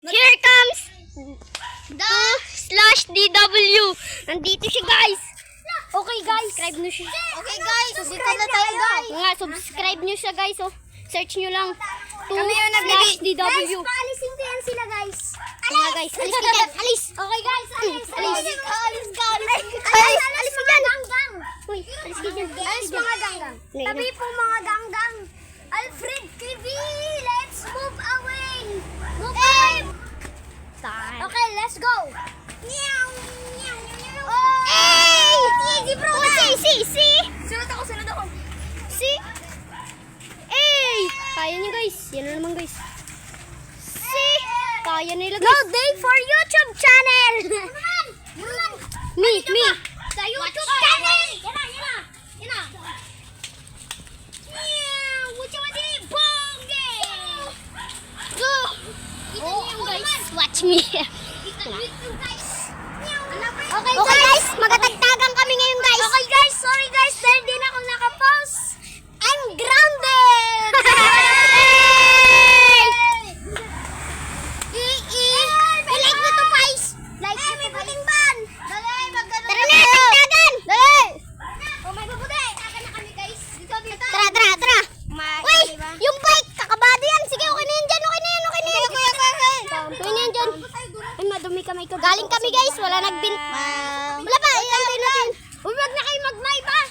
Here comes the /DW. Nandito siya, guys. Okay, guys. Subscribe nyo siya. Okay guys, dito na tayo guys. Nga, subscribe nyo siya, guys. Oh. Search nyo lang. Kami yung nagbigay. /DW. paalisin ko yan sila guys. Nga, guys. Alis ka dyan. Alis. Okay guys, alis. Alis. Alis ka, Alis ka dyan. ganggang. Uy, alis ka dyan. Alis mga ganggang. Ngayon. Tabi po mga ganggang. Alfred TV, let's move away. Move away. Okay, let's go. Meow, meow, meow. Oh, Hey! easy bro. Oh, see. Sunod ako. See? Hey! Kaya niyo, guys. Yan na naman, guys. See? Kaya nila, No guys. day for YouTube channel. Me. Sa YouTube channel. Yan na. Go! Watch me. Okay guys. Magatagtagan kami ngayon, guys. Okay guys, sorry guys, dahil din ako nakapost. I'm grounded! I-like mo to, guys. Like mo to, puting ban! Dali, magano. Tara na, tagtagan. Dali. Oh, may babuti. Aka na kami guys. Dito. Tara. Uy, yung bike. Kakabado yan. Sige, okay na yan dyan. Okay na yan. Okay na yan dyan. Ay, madumi kamay ko. Galing kami, guys. Wala nagbin. Wala pa. Ikantay natin. Uy, wag na kayo magmay ba?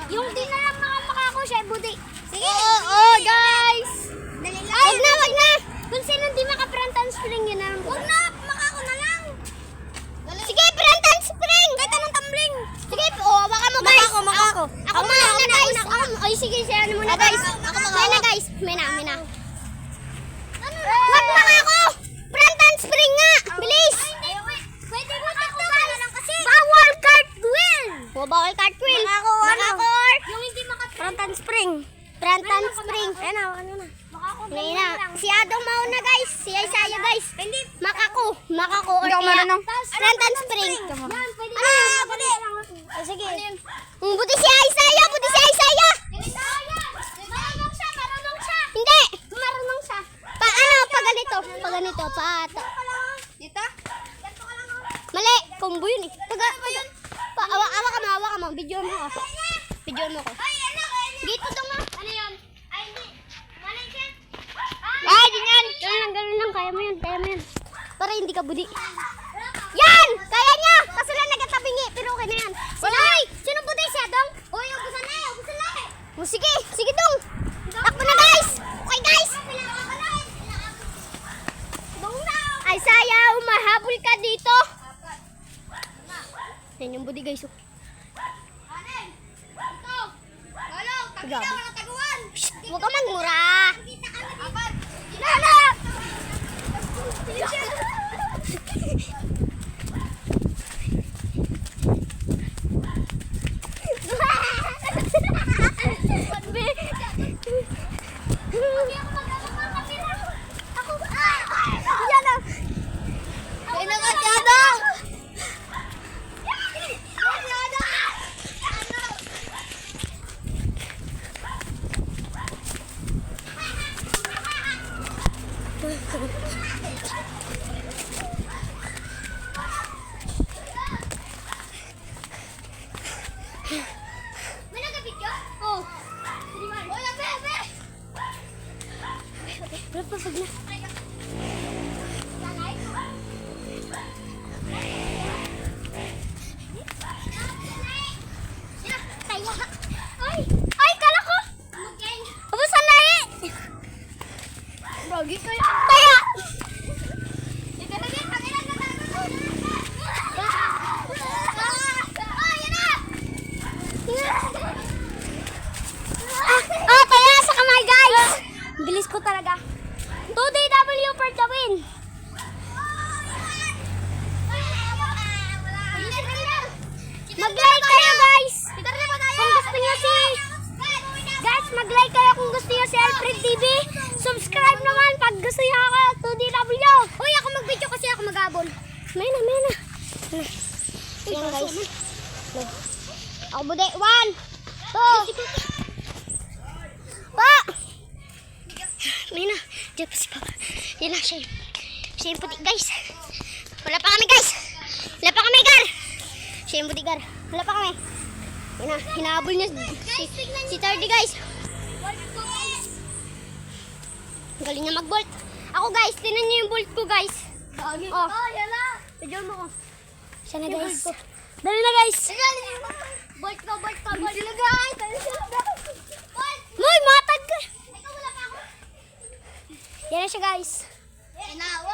Yung di na lang mga makako siya, buti. Sige. Oo, guys. Dali lang. Wag na. Kung sino di maka-front spring yun na lang. Wag na, makako na lang. Sige, Brantan Spring. Kahit anong tumbling. Sige, baka mo, guys. Makako. Ako muna, guys. Ay, sige, siya ano muna, guys. May na, guys. May na. Wag makako. Brantan Spring nga. Bilis. Pwede makako ka na lang kasi. Bawal cartwheel. Bawal cartwheel. Makako. Yung hindi Brantan Spring. Brantan Spring. Ayan na, ano na. Makako. Ngayon na. Si Adong mauna, guys. Si Isaiah, guys. Hindi. Makako or Hindi ako kaya marunong. Brantan Spring. Yan, pwede. Buti. Sige. Buti si Isaiah. Marunong siya. Hindi. Marunong siya. Pag ganito. Dito? Ganito ka lang. Mali. Combo yun eh. Awa ka mo. Video mo ko. Ay, anak. Dito daw nga. Ano yun? Ay, hindi. Mali siya. Ay, ganyan. Ganun lang. Kaya mo yun. Para hindi ka budi. Yan! Kaya niya! Kaso lang nagatabingi. Pero okay na yan. Sino budi siya, Dong? Uy, ubusan na. O, sige, Dong. Takbo na, guys. Okay, guys. Ay, Saya, umahabol ka dito. Yan yung budi, guys. Huwag ka magmura. Lala! May nagabidyo? Oh. Uy, bebe! Pag na. Ay, kala ko. Ubusan na eh. Brogi kayo. Kaya. Kaya sa kamay, guys. Bilis ko talaga. 2DW for the win. Mag-like kayo, guys. Kung gusto niyo guys, mag-like kayo kung gusto niyo si Alfred TV. Subscribe naman pag gusto niyo ako 2DW. Uy, ako mag-video kasi ako mag-abon. May na. Yan, guys. Ako bude. 1, 2. Pa! May na. Diyan pa si Papa. Yan na siya. Siya yung puti guys. Wala pa kami guys. Wala pa kami gar. Siya yung puti gar. Wala pa kami. Hinahabol niya si Tardy guys. Ang galing niya mag-bolt. Ako guys, tinan niyo yung bolt ko guys. Oh, yan na. video mo ko. Siya na guys. Dali na guys. Bolt ko. Sila guys. Moy, matag ka. Ikaw wala pa ako. Yan na siya guys. Yan na.